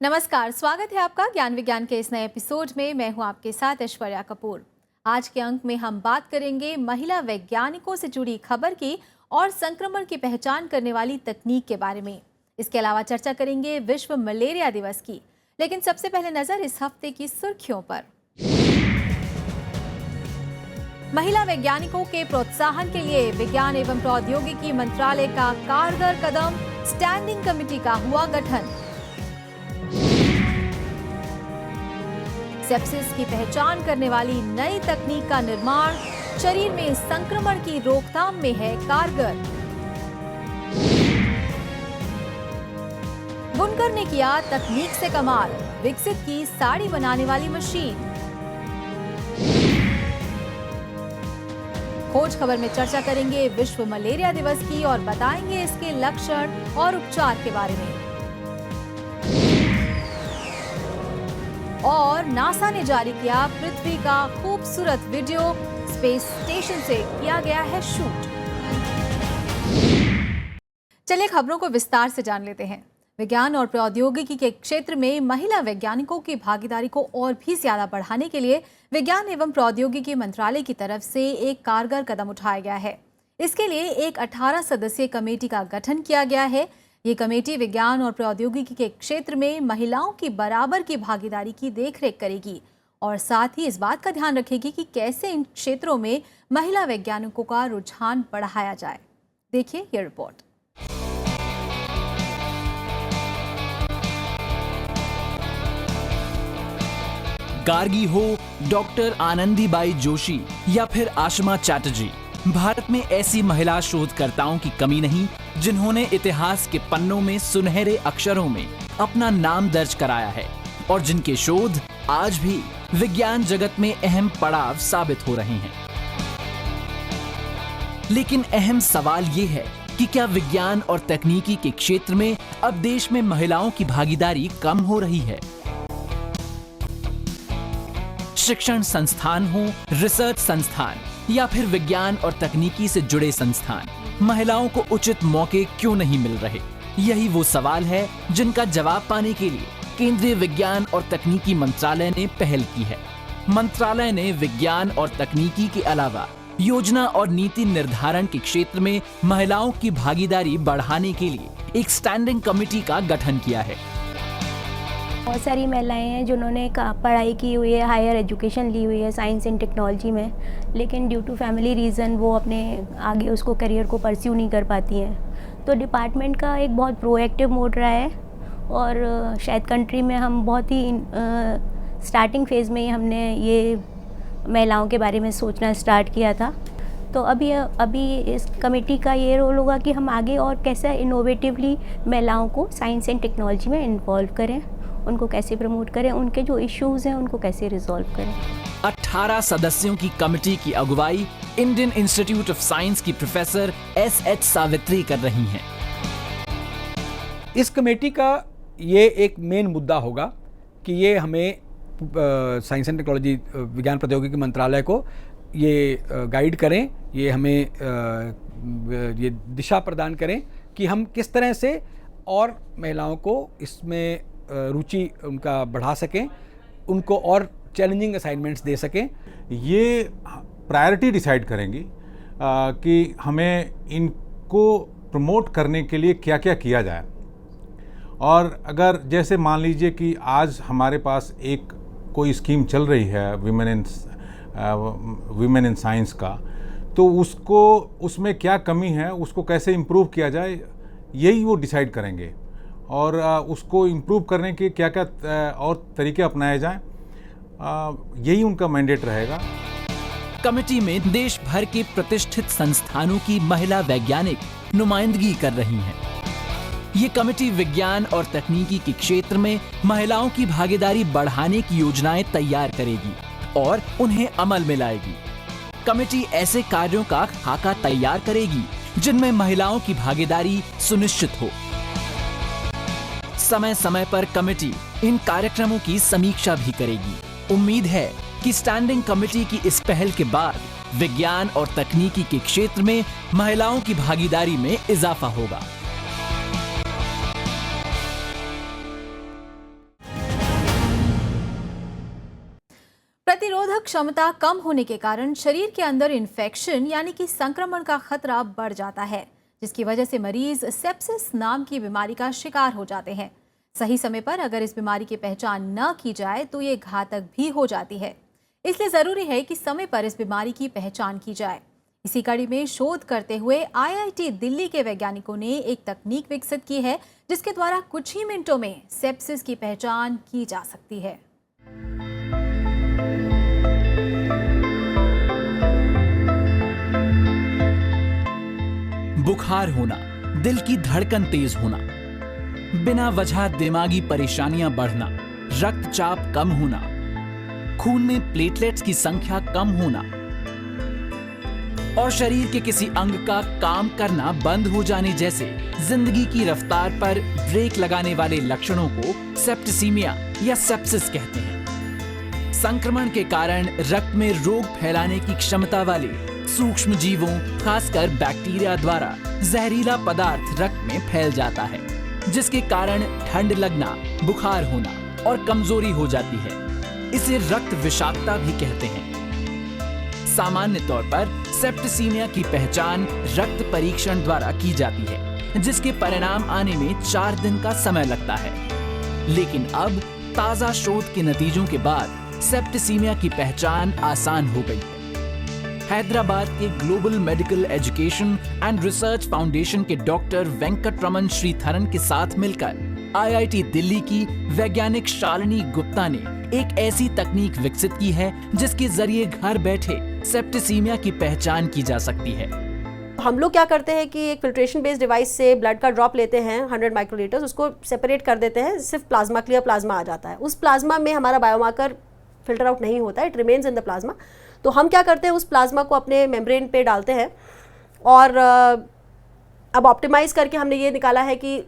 नमस्कार, स्वागत है आपका ज्ञान विज्ञान के इस नए एपिसोड में। मैं हूं आपके साथ ऐश्वर्या कपूर। आज के अंक में हम बात करेंगे महिला वैज्ञानिकों से जुड़ी खबर की और संक्रमण की पहचान करने वाली तकनीक के बारे में। इसके अलावा चर्चा करेंगे विश्व मलेरिया दिवस की। लेकिन सबसे पहले नजर इस हफ्ते की सुर्खियों पर। महिला वैज्ञानिकों के प्रोत्साहन के लिए विज्ञान एवं प्रौद्योगिकी मंत्रालय का कारगर कदम, स्टैंडिंग कमेटी का हुआ गठन। सेप्सिस की पहचान करने वाली नई तकनीक का निर्माण शरीर में संक्रमण की रोकथाम में है कारगर। बुनकर ने किया तकनीक से कमाल, विकसित की साड़ी बनाने वाली मशीन। खोज खबर में चर्चा करेंगे विश्व मलेरिया दिवस की और बताएंगे इसके लक्षण और उपचार के बारे में। और नासा ने जारी किया पृथ्वी का खूबसूरत वीडियो, स्पेस स्टेशन से किया गया है शूट। चलिए खबरों को विस्तार से जान लेते हैं। विज्ञान और प्रौद्योगिकी के क्षेत्र में महिला वैज्ञानिकों की भागीदारी को और भी ज्यादा बढ़ाने के लिए विज्ञान एवं प्रौद्योगिकी मंत्रालय की तरफ से एक कारगर कदम उठाया गया है। इसके लिए एक 18 सदस्यीय कमेटी का गठन किया गया है। ये कमेटी विज्ञान और प्रौद्योगिकी के क्षेत्र में महिलाओं की बराबर की भागीदारी की देखरेख करेगी और साथ ही इस बात का ध्यान रखेगी कि कैसे इन क्षेत्रों में महिला वैज्ञानिकों का रुझान बढ़ाया जाए। देखिए ये रिपोर्ट। गार्गी हो, डॉक्टर आनंदीबाई जोशी या फिर आशमा चैटर्जी, भारत में ऐसी महिला शोधकर्ताओं की कमी नहीं जिन्होंने इतिहास के पन्नों में सुनहरे अक्षरों में अपना नाम दर्ज कराया है और जिनके शोध आज भी विज्ञान जगत में अहम पड़ाव साबित हो रहे हैं। लेकिन अहम सवाल ये है कि क्या विज्ञान और तकनीकी के क्षेत्र में अब देश में महिलाओं की भागीदारी कम हो रही है? शिक्षण संस्थान हो, रिसर्च संस्थान या फिर विज्ञान और तकनीकी से जुड़े संस्थान, महिलाओं को उचित मौके क्यों नहीं मिल रहे? यही वो सवाल है जिनका जवाब पाने के लिए केंद्रीय विज्ञान और तकनीकी मंत्रालय ने पहल की है। मंत्रालय ने विज्ञान और तकनीकी के अलावा योजना और नीति निर्धारण के क्षेत्र में महिलाओं की भागीदारी बढ़ाने के लिए एक स्टैंडिंग कमेटी का गठन किया है। बहुत सारी महिलाएं हैं जिन्होंने पढ़ाई की हुई है, हायर एजुकेशन ली हुई है साइंस एंड टेक्नोलॉजी में, लेकिन ड्यू टू फैमिली रीज़न वो अपने आगे उसको करियर को परस्यू नहीं कर पाती हैं। तो डिपार्टमेंट का एक बहुत प्रोएक्टिव मोड रहा है और शायद कंट्री में हम बहुत ही स्टार्टिंग फेज़ में ही हमने ये महिलाओं के बारे में सोचना स्टार्ट किया था। तो अभी इस कमेटी का ये रोल होगा कि हम आगे और कैसे इनोवेटिवली महिलाओं को साइंस एंड टेक्नोलॉजी में इन्वॉल्व करें, उनको कैसे प्रमोट करें, उनके जो इश्यूज हैं उनको कैसे रिजॉल्व करें। 18 सदस्यों की कमेटी की अगुवाई इंडियन इंस्टीट्यूट ऑफ साइंस की प्रोफेसर एस.एच. सावित्री कर रही हैं। इस कमेटी का ये एक मेन मुद्दा होगा कि ये हमें साइंस एंड टेक्नोलॉजी, विज्ञान प्रौद्योगिकी मंत्रालय को ये गाइड करें, ये हमें ये दिशा प्रदान करें कि हम किस तरह से और महिलाओं को इसमें रुचि उनका बढ़ा सकें, उनको और चैलेंजिंग असाइनमेंट्स दे सकें। ये प्रायोरिटी डिसाइड करेंगी कि हमें इनको प्रमोट करने के लिए क्या क्या किया जाए। और अगर जैसे मान लीजिए कि आज हमारे पास एक कोई स्कीम चल रही है विमेन इन साइंस का, तो उसको उसमें क्या कमी है, उसको कैसे इम्प्रूव किया जाए, यही वो डिसाइड करेंगे और उसको इम्प्रूव करने के क्या क्या और तरीके अपनाए जाएं, यही उनका मैंडेट रहेगा। कमेटी में देश भर के प्रतिष्ठित संस्थानों की महिला वैज्ञानिक नुमाइंदगी कर रही हैं। ये कमेटी विज्ञान और तकनीकी के क्षेत्र में महिलाओं की भागीदारी बढ़ाने की योजनाएं तैयार करेगी और उन्हें अमल में लाएगी। कमेटी ऐसे कार्यों का खाका तैयार करेगी जिनमें महिलाओं की भागीदारी सुनिश्चित हो। समय समय पर कमेटी इन कार्यक्रमों की समीक्षा भी करेगी। उम्मीद है कि स्टैंडिंग कमेटी की इस पहल के बाद विज्ञान और तकनीकी के क्षेत्र में महिलाओं की भागीदारी में इजाफा होगा। प्रतिरोधक क्षमता कम होने के कारण शरीर के अंदर इन्फेक्शन यानी कि संक्रमण का खतरा बढ़ जाता है, जिसकी वजह से मरीज सेप्सिस नाम की बीमारी का शिकार हो जाते हैं। सही समय पर अगर इस बीमारी की पहचान न की जाए तो ये घातक भी हो जाती है। इसलिए जरूरी है कि समय पर इस बीमारी की पहचान की जाए। इसी कड़ी में शोध करते हुए IIT दिल्ली के वैज्ञानिकों ने एक तकनीक विकसित की है, जिसके द्वारा कुछ ही मिनटों में सेप्सिस की पहचान की जा सकती है। बुखार होना, दिल की धड़कन तेज होना, बिना वजह दिमागी परेशानियां बढ़ना, रक्तचाप कम होना, खून में प्लेटलेट्स की संख्या कम होना और शरीर के किसी अंग का काम करना बंद हो जाने जैसे जिंदगी की रफ्तार पर ब्रेक लगाने वाले लक्षणों को सेप्टिसीमिया या सेप्सिस कहते हैं। संक्रमण के कारण रक्त में रोग फैलाने की क्षमता वाले सूक्ष्म जीवों, खासकर बैक्टीरिया द्वारा जहरीला पदार्थ रक्त में फैल जाता है, जिसके कारण ठंड लगना, बुखार होना और कमजोरी हो जाती है। इसे रक्त विषाक्तता भी कहते हैं। सामान्य तौर पर सेप्टिसीमिया की पहचान रक्त परीक्षण द्वारा की जाती है, जिसके परिणाम आने में 4 दिन का समय लगता है। लेकिन अब ताजा शोध के नतीजों के बाद सेप्टिसीमिया की पहचान आसान हो गई है। हैदराबाद के global medical education and research foundation के डॉक्टर वेंकटरमन श्रीधरन के साथ मिलकर IIT दिल्ली की वैज्ञानिक शालिनी गुप्ता ने एक ऐसी तकनीक विकसित की है, जिसके जरिए घर बैठे सेप्टिसीमिया की पहचान की जा सकती है। हम लोग क्या करते हैं कि एक फिल्ट्रेशन बेस्ड डिवाइस से ब्लड का ड्रॉप लेते हैं 100 माइक्रोलीटर्स, उसको सेपरेट कर देते हैं, सिर्फ प्लाज्मा, क्लियर प्लाज्मा आ जाता है। उस प्लाज्मा में हमारा बायोमार्कर फिल्टर आउट नहीं होता है, it remains in the plasma. तो हम क्या करते हैं, उस प्लाज्मा को अपने मेम्ब्रेन पे डालते हैं और अब ऑप्टिमाइज़ करके हमने ये निकाला है कि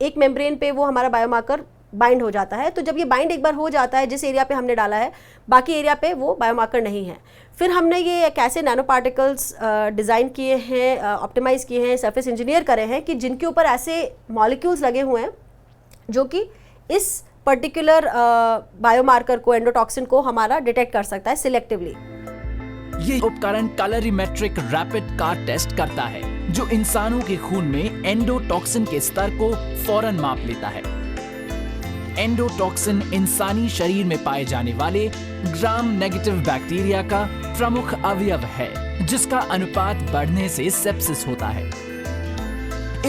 एक मेम्ब्रेन पे वो हमारा बायोमार्कर बाइंड हो जाता है। तो जब ये बाइंड एक बार हो जाता है जिस एरिया पे हमने डाला है, बाकी एरिया पे वो बायोमार्कर नहीं है। फिर हमने ये कैसे नैनो पार्टिकल्स डिज़ाइन किए हैं, ऑप्टिमाइज़ किए हैं, सरफेस इंजीनियर करे हैं कि जिनके ऊपर ऐसे मॉलिक्यूल्स लगे हुए हैं जो कि इस पर्टिकुलर बायोमार्कर को, एंडोटॉक्सिन को हमारा डिटेक्ट कर सकता है सिलेक्टिवली। ये उपकरण कैलोरीमेट्रिक रैपिड कार टेस्ट करता है, जो इंसानों के खून में एंडोटॉक्सिन के स्तर को फौरन माप लेता है। एंडोटॉक्सिन इंसानी शरीर में पाए जाने वाले ग्राम नेगेटिव बैक्टीरिया का प्रमुख अवयव है, जिसका अनुपात बढ़ने से सेप्सिस होता है।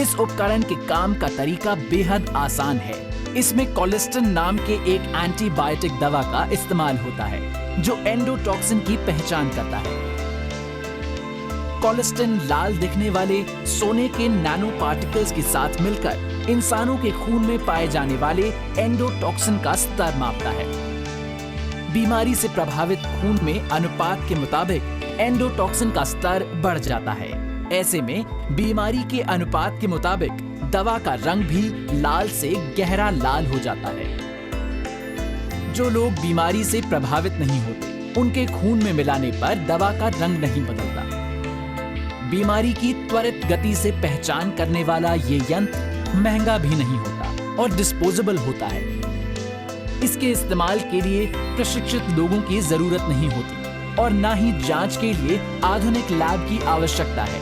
इस उपकरण के काम का तरीका बेहद आसान है। इसमें कोलिस्टिन नाम के एक एंटीबायोटिक दवा का इस्तेमाल होता है, जो एंडोटॉक्सिन की पहचान करता है। कोलिस्टिन लाल दिखने वाले सोने के नैनो पार्टिकल्स के साथ मिलकर इंसानों के खून में पाए जाने वाले एंडोटॉक्सिन का स्तर मापता है। बीमारी से प्रभावित खून में अनुपात के मुताबिक एंडोटॉक्सिन का स्तर बढ़ जाता है। ऐसे में बीमारी के अनुपात के मुताबिक दवा का रंग भी लाल से गहरा लाल हो जाता है। जो लोग बीमारी से प्रभावित नहीं होते, उनके खून में मिलाने पर दवा का रंग नहीं बदलता। बीमारी की त्वरित गति से पहचान करने वाला ये यंत्र महंगा भी नहीं होता और डिस्पोजेबल होता है। इसके इस्तेमाल के लिए प्रशिक्षित लोगों की जरूरत नहीं होती और न ही जांच के लिए आधुनिक लैब की आवश्यकता है।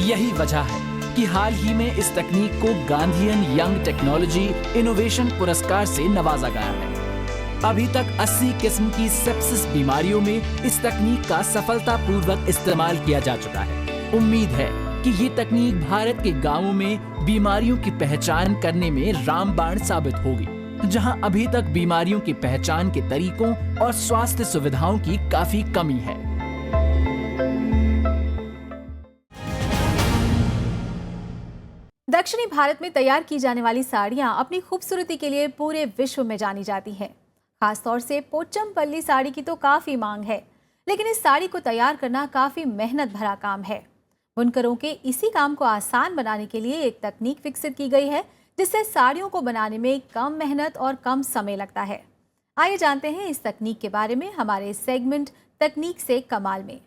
यही वजह है कि हाल ही में इस तकनीक को गांधीयन यंग टेक्नोलॉजी इनोवेशन पुरस्कार से नवाजा गया है। अभी तक 80 किस्म की सेप्सिस बीमारियों में इस तकनीक का सफलतापूर्वक इस्तेमाल किया जा चुका है। उम्मीद है कि ये तकनीक भारत के गांवों में बीमारियों की पहचान करने में रामबाण साबित होगी, जहां अभी तक बीमारियों की पहचान के तरीकों और स्वास्थ्य सुविधाओं की काफी कमी है। दक्षिणी भारत में तैयार की जाने वाली साड़ियां अपनी खूबसूरती के लिए पूरे विश्व में जानी जाती हैं। खासतौर से पोचमपल्ली साड़ी की तो काफी मांग है, लेकिन इस साड़ी को तैयार करना काफी मेहनत भरा काम है। बुनकरों के इसी काम को आसान बनाने के लिए एक तकनीक विकसित की गई है, जिससे साड़ियों को बनाने में कम मेहनत और कम समय लगता है। आइए जानते हैं इस तकनीक के बारे में हमारे सेगमेंट तकनीक से कमाल में।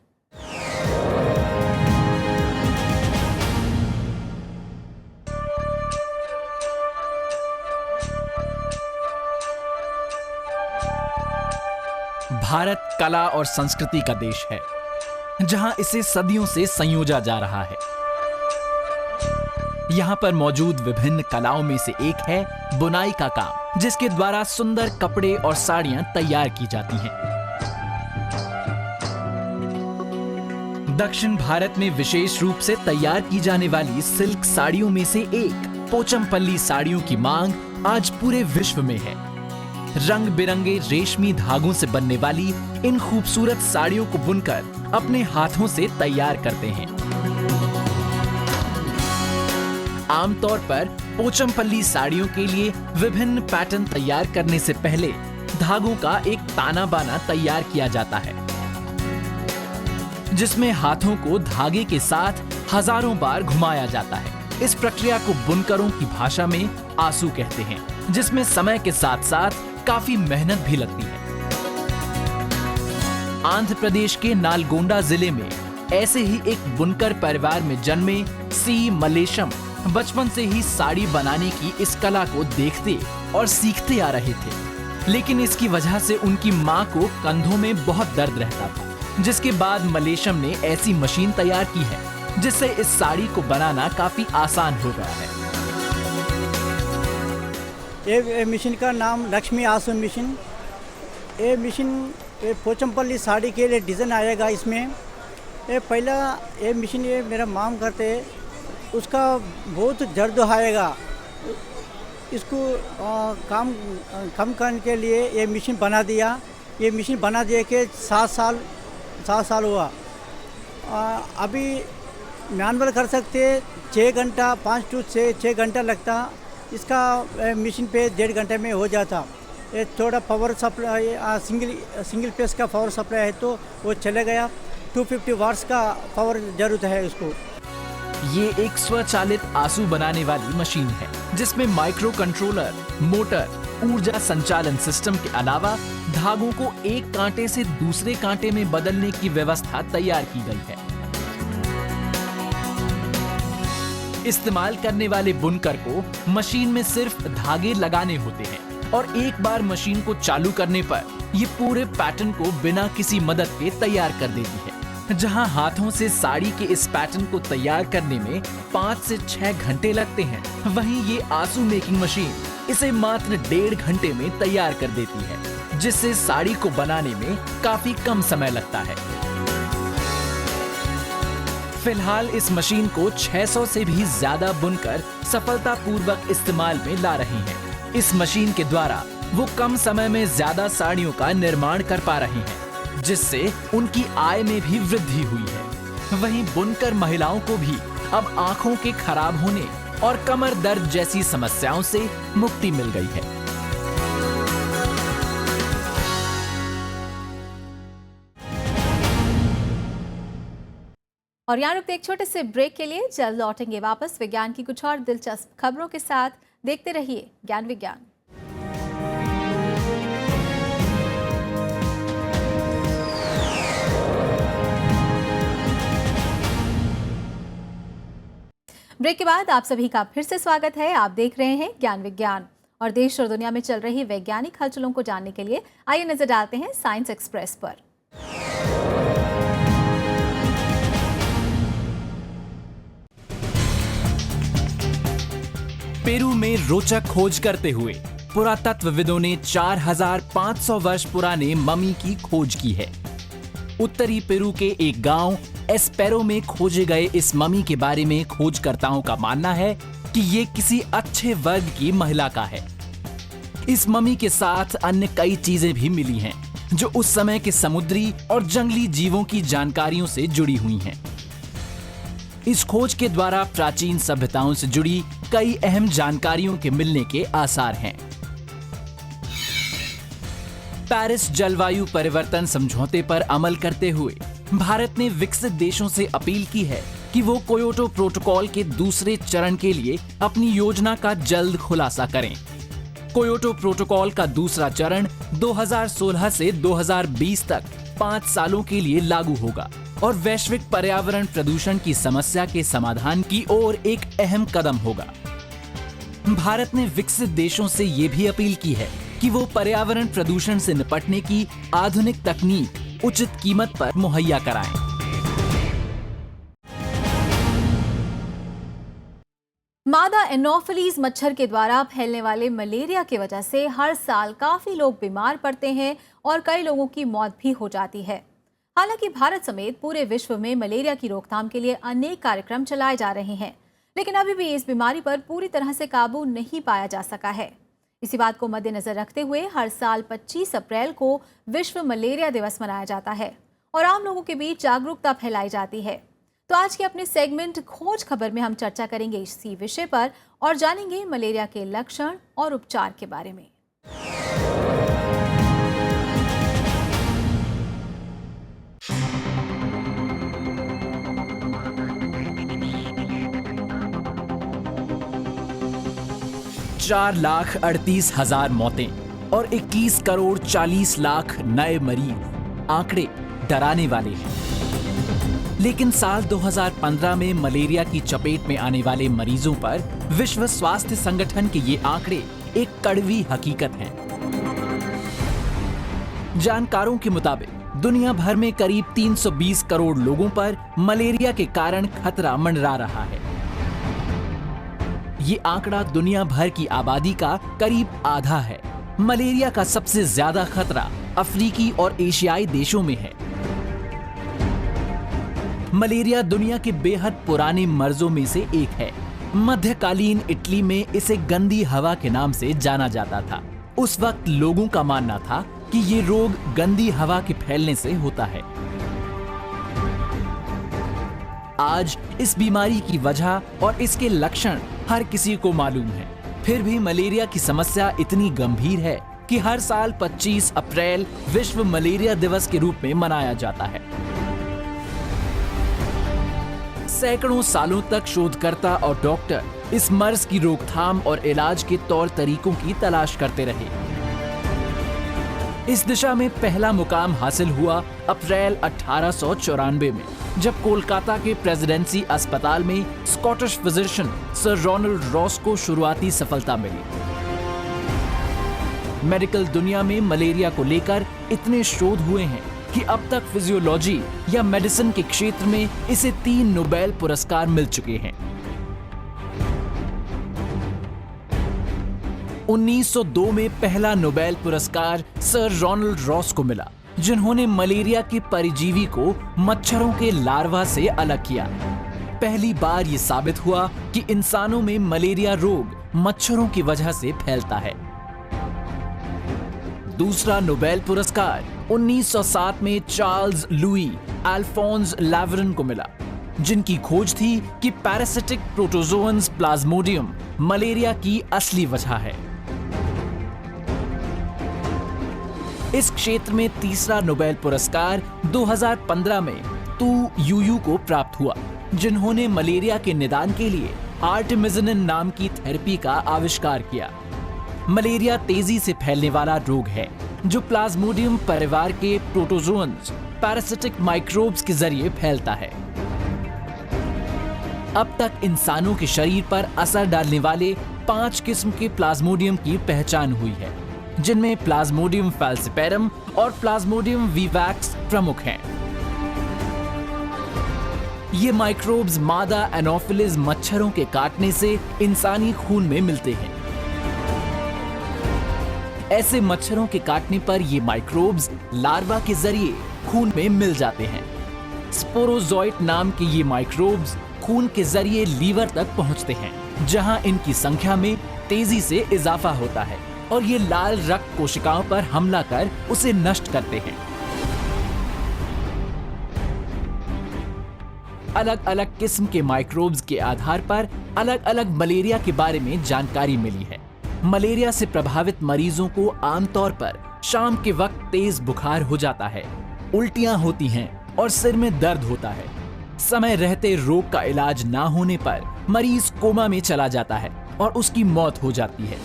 भारत कला और संस्कृति का देश है, जहां इसे सदियों से संयोजा जा रहा है। यहाँ पर मौजूद विभिन्न कलाओं में से एक है बुनाई का काम, जिसके द्वारा सुंदर कपड़े और साड़ियां तैयार की जाती हैं। दक्षिण भारत में विशेष रूप से तैयार की जाने वाली सिल्क साड़ियों में से एक पोचमपल्ली साड़ियों की मांग आज पूरे विश्व में है। रंग बिरंगे रेशमी धागों से बनने वाली इन खूबसूरत साड़ियों को बुनकर अपने हाथों से तैयार करते हैं। आमतौर पर पोचमपल्ली साड़ियों के लिए विभिन्न पैटर्न तैयार करने से पहले धागों का एक ताना बाना तैयार किया जाता है, जिसमें हाथों को धागे के साथ हजारों बार घुमाया जाता है। इस प्रक्रिया को बुनकरों की भाषा में आसू कहते हैं, जिसमें समय के साथ साथ काफी मेहनत भी लगती है। आंध्र प्रदेश के नालगोंडा जिले में ऐसे ही एक बुनकर परिवार में जन्मे सी मलेशम बचपन से ही साड़ी बनाने की इस कला को देखते और सीखते आ रहे थे, लेकिन इसकी वजह से उनकी मां को कंधों में बहुत दर्द रहता था, जिसके बाद मलेशम ने ऐसी मशीन तैयार की है जिससे इस साड़ी को बनाना काफी आसान हो गया है। ये मशीन का नाम लक्ष्मी आसन मशीन। ये मशीन पोचमपल्ली साड़ी के लिए डिज़ाइन आएगा इसमें। ये पहला ये मशीन ये मेरा माम करते, उसका बहुत दर्द आएगा। इसको काम कम करने के लिए ये मशीन बना दिया। ये मशीन बना दिए के 7 साल हुआ। अभी मैनुअल कर सकते 6 घंटा 5 से 6 घंटा लगता। इसका मशीन पे 1.5 घंटे में हो जाता। ये थोड़ा पावर सप्लाई सिंगल फेस का पावर सप्लाई है तो वो चले गया। 250 वाट्स का पावर जरूरत है उसको। ये एक स्वचालित आंसू बनाने वाली मशीन है, जिसमें माइक्रो कंट्रोलर, मोटर, ऊर्जा संचालन सिस्टम के अलावा धागों को एक कांटे से दूसरे कांटे में बदलने की व्यवस्था तैयार की गई है। इस्तेमाल करने वाले बुनकर को मशीन में सिर्फ धागे लगाने होते हैं और एक बार मशीन को चालू करने पर ये पूरे पैटर्न को बिना किसी मदद के तैयार कर देती है। जहां हाथों से साड़ी के इस पैटर्न को तैयार करने में 5 से 6 घंटे लगते हैं, वहीं ये आंसू मेकिंग मशीन इसे मात्र 1.5 घंटे में तैयार कर देती है, जिससे साड़ी को बनाने में काफी कम समय लगता है। फिलहाल इस मशीन को 600 से भी ज्यादा बुनकर सफलतापूर्वक इस्तेमाल में ला रही हैं। इस मशीन के द्वारा वो कम समय में ज्यादा साड़ियों का निर्माण कर पा रही हैं, जिससे उनकी आय में भी वृद्धि हुई है। वहीं बुनकर महिलाओं को भी अब आंखों के खराब होने और कमर दर्द जैसी समस्याओं से मुक्ति मिल गई है। और यहाँ रुकते एक छोटे से ब्रेक के लिए, जल्द लौटेंगे वापस विज्ञान की कुछ और दिलचस्प खबरों के साथ। देखते रहिए ज्ञान विज्ञान। ब्रेक के बाद आप सभी का फिर से स्वागत है। आप देख रहे हैं ज्ञान विज्ञान और देश और दुनिया में चल रही वैज्ञानिक हलचलों को जानने के लिए आइए नजर डालते हैं साइंस एक्सप्रेस पर। पेरू में रोचक खोज करते हुए पुरातत्वविदों ने 4500 वर्ष पुराने मम्मी की खोज की है। उत्तरी पेरू के एक गांव एस्पेरो में खोजे गए इस मम्मी के बारे में खोजकर्ताओं का मानना है कि ये किसी अच्छे वर्ग की महिला का है। इस मम्मी के साथ अन्य कई चीजें भी मिली हैं, जो उस समय के समुद्री और जंगली जीवों की जानकारियों से जुड़ी हुई हैं। इस खोज के द्वारा प्राचीन सभ्यताओं से जुड़ी कई अहम जानकारियों के मिलने के आसार हैं। पेरिस जलवायु परिवर्तन समझौते पर अमल करते हुए भारत ने विकसित देशों से अपील की है कि वो क्योटो प्रोटोकॉल के दूसरे चरण के लिए अपनी योजना का जल्द खुलासा करें। क्योटो प्रोटोकॉल का दूसरा चरण 2016 से 2020 तक 5 सालों के लिए लागू होगा और वैश्विक पर्यावरण प्रदूषण की समस्या के समाधान की ओर एक अहम कदम होगा। भारत ने विकसित देशों से ये भी अपील की है कि वो पर्यावरण प्रदूषण से निपटने की आधुनिक तकनीक उचित कीमत पर मुहैया कराएं। मादा एनोफिलीज मच्छर के द्वारा फैलने वाले मलेरिया की वजह से हर साल काफी लोग बीमार पड़ते हैं और कई लोगों की मौत भी हो जाती है। हालांकि भारत समेत पूरे विश्व में मलेरिया की रोकथाम के लिए अनेक कार्यक्रम चलाए जा रहे हैं, लेकिन अभी भी इस बीमारी पर पूरी तरह से काबू नहीं पाया जा सका है। इसी बात को मद्देनजर रखते हुए हर साल 25 अप्रैल को विश्व मलेरिया दिवस मनाया जाता है और आम लोगों के बीच जागरूकता फैलाई जाती है। तो आज के अपने सेगमेंट खोज खबर में हम चर्चा करेंगे इसी विषय पर और जानेंगे मलेरिया के लक्षण और उपचार के बारे में। चार 4,38,000 मौतें और 21 करोड़ 40 लाख नए मरीज, आंकड़े डराने वाले हैं। लेकिन साल 2015 में मलेरिया की चपेट में आने वाले मरीजों पर विश्व स्वास्थ्य संगठन के ये आंकड़े एक कड़वी हकीकत हैं। जानकारों के मुताबिक दुनिया भर में करीब 320 करोड़ लोगों पर मलेरिया के कारण खतरा मंडरा रहा है। ये आंकड़ा दुनिया भर की आबादी का करीब आधा है। मलेरिया का सबसे ज्यादा खतरा अफ्रीकी और एशियाई देशों में है। मलेरिया दुनिया के बेहद पुराने मर्जों में से एक है। मध्यकालीन इटली में इसे गंदी हवा के नाम से जाना जाता था। उस वक्त लोगों का मानना था कि ये रोग गंदी हवा के फैलने से होता है। आज इस बीमारी की वजह और इसके लक्षण हर किसी को मालूम है। फिर भी मलेरिया की समस्या इतनी गंभीर है कि हर साल 25 अप्रैल विश्व मलेरिया दिवस के रूप में मनाया जाता है। सैकड़ों सालों तक शोधकर्ता और डॉक्टर इस मर्ज की रोकथाम और इलाज के तौर तरीकों की तलाश करते रहे। इस दिशा में पहला मुकाम हासिल हुआ अप्रैल 1894 में, जब कोलकाता के प्रेसिडेंसी अस्पताल में Scottish physician sir Ronald Ross को शुरुआती सफलता मिली। मेडिकल दुनिया में मलेरिया को लेकर इतने शोध हुए हैं कि अब तक फिजियोलॉजी या मेडिसिन के क्षेत्र में इसे 3 नोबेल पुरस्कार मिल चुके हैं। 1902 में पहला नोबेल पुरस्कार सर रोनाल्ड रॉस को मिला, जिन्होंने मलेरिया के परजीवी को मच्छरों के लार्वा से अलग किया। पहली बार ये साबित हुआ कि इंसानों में मलेरिया रोग मच्छरों की वजह से फैलता है। दूसरा नोबेल पुरस्कार 1907 में चार्ल्स लुई अल्फोंस लावरन को मिला, जिनकी खोज थी कि पैरासिटिक प्रोटोजोअन्स प्लाज्मोडियम मलेरिया की असली वजह है। इस क्षेत्र में तीसरा नोबेल पुरस्कार 2015 में तू यूयू को प्राप्त हुआ, जिन्होंने मलेरिया के निदान के लिए आर्टेमिसिनिन नाम की थेरेपी का आविष्कार किया। मलेरिया तेजी से फैलने वाला रोग है जो प्लाज्मोडियम परिवार के प्रोटोजोअन्स पैरासिटिक माइक्रोब्स के जरिए फैलता है। अब तक इंसानों के शरीर पर असर डालने वाले 5 किस्म के प्लाज्मोडियम की पहचान हुई है, जिनमें प्लाज्मोडियम फैल्सिपेरम और प्लाज्मोडियम विवैक्स प्रमुख हैं। ये माइक्रोब्स मादा एनोफिलीज मच्छरों के काटने से इंसानी खून में मिलते हैं। ऐसे मच्छरों के काटने पर ये माइक्रोब्स लार्वा के जरिए खून में मिल जाते हैं। स्पोरोजोइट नाम के ये माइक्रोब्स खून के जरिए लीवर तक पहुंचते हैं, जहां इनकी संख्या में तेजी से इजाफा होता है और ये लाल रक्त कोशिकाओं पर हमला कर उसे नष्ट करते हैं। अलग अलग किस्म के माइक्रोब्स के आधार पर अलग अलग मलेरिया के बारे में जानकारी मिली है। मलेरिया से प्रभावित मरीजों को आमतौर पर शाम के वक्त तेज बुखार हो जाता है, उल्टियां होती हैं और सिर में दर्द होता है। समय रहते रोग का इलाज ना होने पर मरीज कोमा में चला जाता है और उसकी मौत हो जाती है।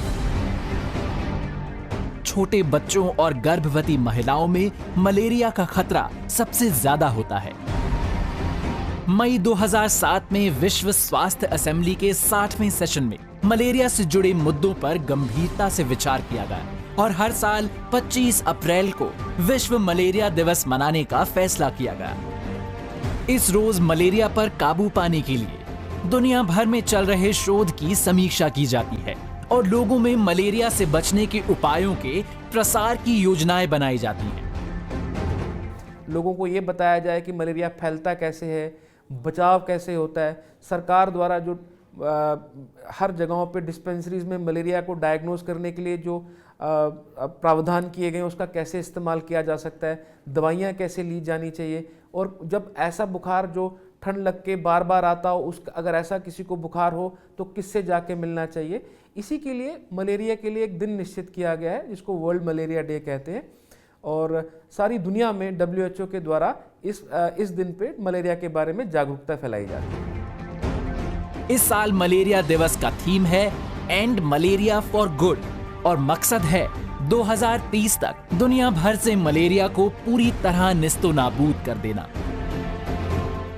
छोटे बच्चों और गर्भवती महिलाओं में मलेरिया का खतरा सबसे ज्यादा होता है। मई 2007 में विश्व स्वास्थ्य असेंबली के 60वें सेशन में मलेरिया से जुड़े मुद्दों पर गंभीरता से विचार किया गया और हर साल 25 अप्रैल को विश्व मलेरिया दिवस मनाने का फैसला किया गया। इस रोज मलेरिया पर काबू पाने के लिए दुनिया भर में चल रहे शोध की समीक्षा की जाती है और लोगों में मलेरिया से बचने के उपायों के प्रसार की योजनाएं बनाई जाती हैं। लोगों को ये बताया जाए कि मलेरिया फैलता कैसे है, बचाव कैसे होता है। सरकार द्वारा जो हर जगहों पे डिस्पेंसरीज में मलेरिया को डायग्नोज करने के लिए जो प्रावधान किए गए हैं उसका कैसे इस्तेमाल किया जा सकता है, दवाइयाँ कैसे ली जानी चाहिए, और जब ऐसा बुखार जो ठंड लग के बार बार आता हो उसका अगर ऐसा किसी को बुखार हो तो किससे जाके मिलना चाहिए। इसी के लिए मलेरिया के लिए एक दिन निश्चित किया गया है जिसको वर्ल्ड मलेरिया डे कहते हैं, और सारी दुनिया में WHO के द्वारा इस दिन पे मलेरिया के बारे में जागरूकता फैलाई जाती है। इस साल मलेरिया दिवस का थीम है एंड मलेरिया फॉर गुड और मकसद है 2030 तक दुनिया भर से मलेरिया को पूरी तरह निस्तो नाबूद कर देना।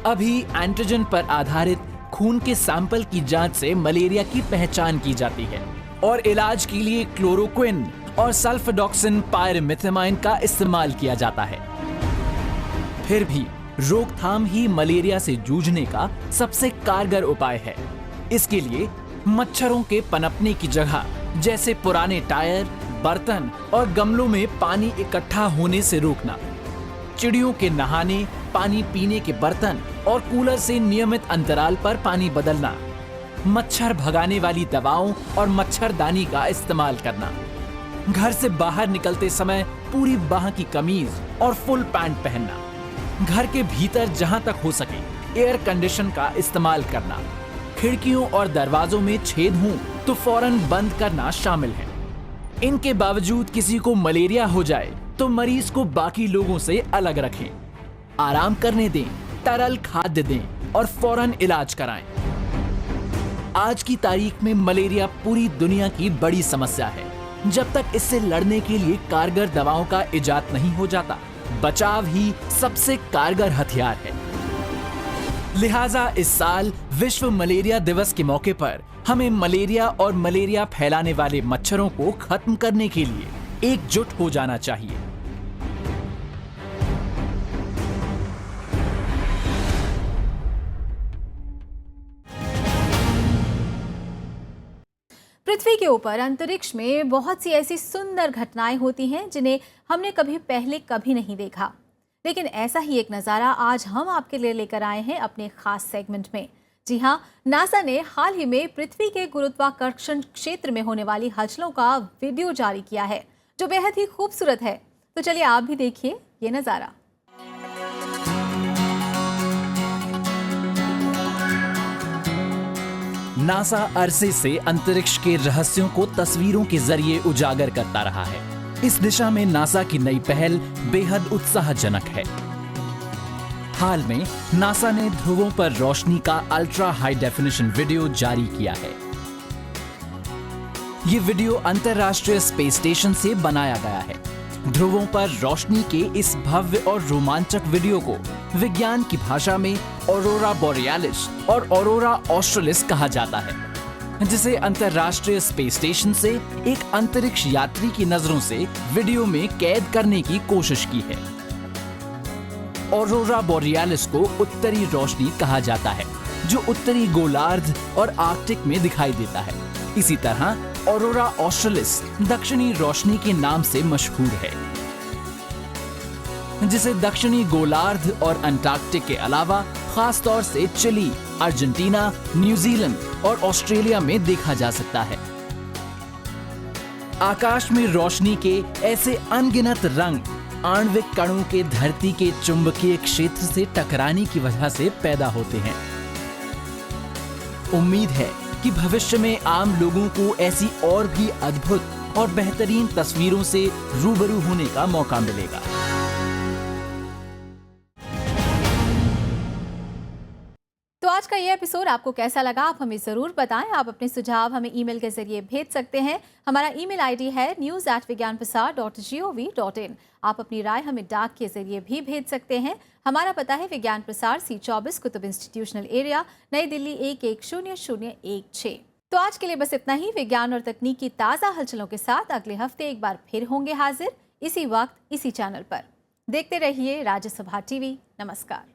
अभी एंटीजन पर आधारित खून के सैंपल की जांच से मलेरिया की पहचान की जाती है और इलाज के लिए क्लोरोक्विन और सल्फाडॉक्सिन पायरिमिथामाइन का इस्तेमाल किया जाता है। फिर भी रोकथाम ही मलेरिया से जूझने का सबसे कारगर उपाय है। इसके लिए मच्छरों के पनपने की जगह जैसे पुराने टायर, बर्तन और गमलों में पानी इकट्ठा होने से रोकना, चिड़ियों के नहाने, पानी पीने के बर्तन और कूलर से नियमित अंतराल पर पानी बदलना, मच्छर भगाने वाली दवाओं और मच्छरदानी का इस्तेमाल करना, घर से बाहर निकलते समय पूरी बाह की कमीज और फुल पैंट पहनना, घर के भीतर जहां तक हो सके एयर कंडीशन का इस्तेमाल करना, खिड़कियों और दरवाजों में छेद हों तो फौरन बंद करना शामिल है। इनके बावजूद किसी को मलेरिया हो जाए तो मरीज को बाकी लोगों से अलग रखें, आराम करने दें, तरल खाद्य दें और फौरन इलाज कराएं। आज की तारीख में मलेरिया पूरी दुनिया की बड़ी समस्या है। जब तक इससे लड़ने के लिए कारगर दवाओं का इजाद नहीं हो जाता, बचाव ही सबसे कारगर हथियार है। लिहाजा इस साल विश्व मलेरिया दिवस के मौके पर हमें मलेरिया और मलेरिया फैलाने वाले मच्छरों को खत्म करने के लिए एकजुट हो जाना चाहिए। पृथ्वी के ऊपर अंतरिक्ष में बहुत सी ऐसी सुंदर घटनाएं होती हैं जिन्हें हमने कभी नहीं देखा, लेकिन ऐसा ही एक नज़ारा आज हम आपके लिए लेकर आए हैं अपने खास सेगमेंट में। जी हाँ, नासा ने हाल ही में पृथ्वी के गुरुत्वाकर्षण क्षेत्र में होने वाली हलचलों का वीडियो जारी किया है जो बेहद ही खूबसूरत है। तो चलिए आप भी देखिए ये नज़ारा। नासा अरसे से अंतरिक्ष के रहस्यों को तस्वीरों के जरिए उजागर करता रहा है। इस दिशा में नासा की नई पहल बेहद उत्साहजनक है। हाल में नासा ने ध्रुवों पर रोशनी का अल्ट्रा हाई डेफिनेशन वीडियो जारी किया है। ये वीडियो अंतरराष्ट्रीय स्पेस स्टेशन से बनाया गया है। ध्रुवों पर रोशनी के इस भव्य और रोमांचक वीडियो को विज्ञान की भाषा में ऑरोरा बोरियालिस और ऑरोरा ऑस्ट्रेलिस कहा जाता है, जिसे अंतरराष्ट्रीय स्पेस स्टेशन से एक अंतरिक्ष यात्री की नजरों से वीडियो में कैद करने की कोशिश की है। ऑरोरा बोरियालिस को उत्तरी रोशनी कहा जाता है, जो उत्तरी गोलार्ध और आर्कटिक में दिखाई देता है। इसी तरह ऑरोरा ऑस्ट्रेलिस दक्षिणी रोशनी के नाम से मशहूर है, जिसे दक्षिणी गोलार्ध और अंटार्कटिक के अलावा खास तौर से चिली, अर्जेंटीना, न्यूजीलैंड और ऑस्ट्रेलिया में देखा जा सकता है। आकाश में रोशनी के ऐसे अनगिनत रंग आणविक कणों के धरती के चुंबकीय क्षेत्र से टकराने की वजह से पैदा होते हैं। उम्मीद है कि भविष्य में आम लोगों को ऐसी और भी अद्भुत और बेहतरीन तस्वीरों से रूबरू होने का मौका मिलेगा। तो आज का ये एपिसोड आपको कैसा लगा, आप हमें ज़रूर बताएं। आप अपने सुझाव हमें ईमेल के जरिए भेज सकते हैं। हमारा ईमेल आईडी है news@vigyanprasar.gov.in। आप अपनी राय हमें डाक के जरिए भी भेज सकते हैं। हमारा पता है विज्ञान प्रसार C24 कुतुब इंस्टीट्यूशनल एरिया, नई दिल्ली 11001 6। तो आज के लिए बस इतना ही। विज्ञान और तकनीक की ताज़ा हलचलों के साथ अगले हफ्ते एक बार फिर होंगे हाजिर, इसी वक्त इसी चैनल पर। देखते रहिए राज्यसभा टीवी। नमस्कार।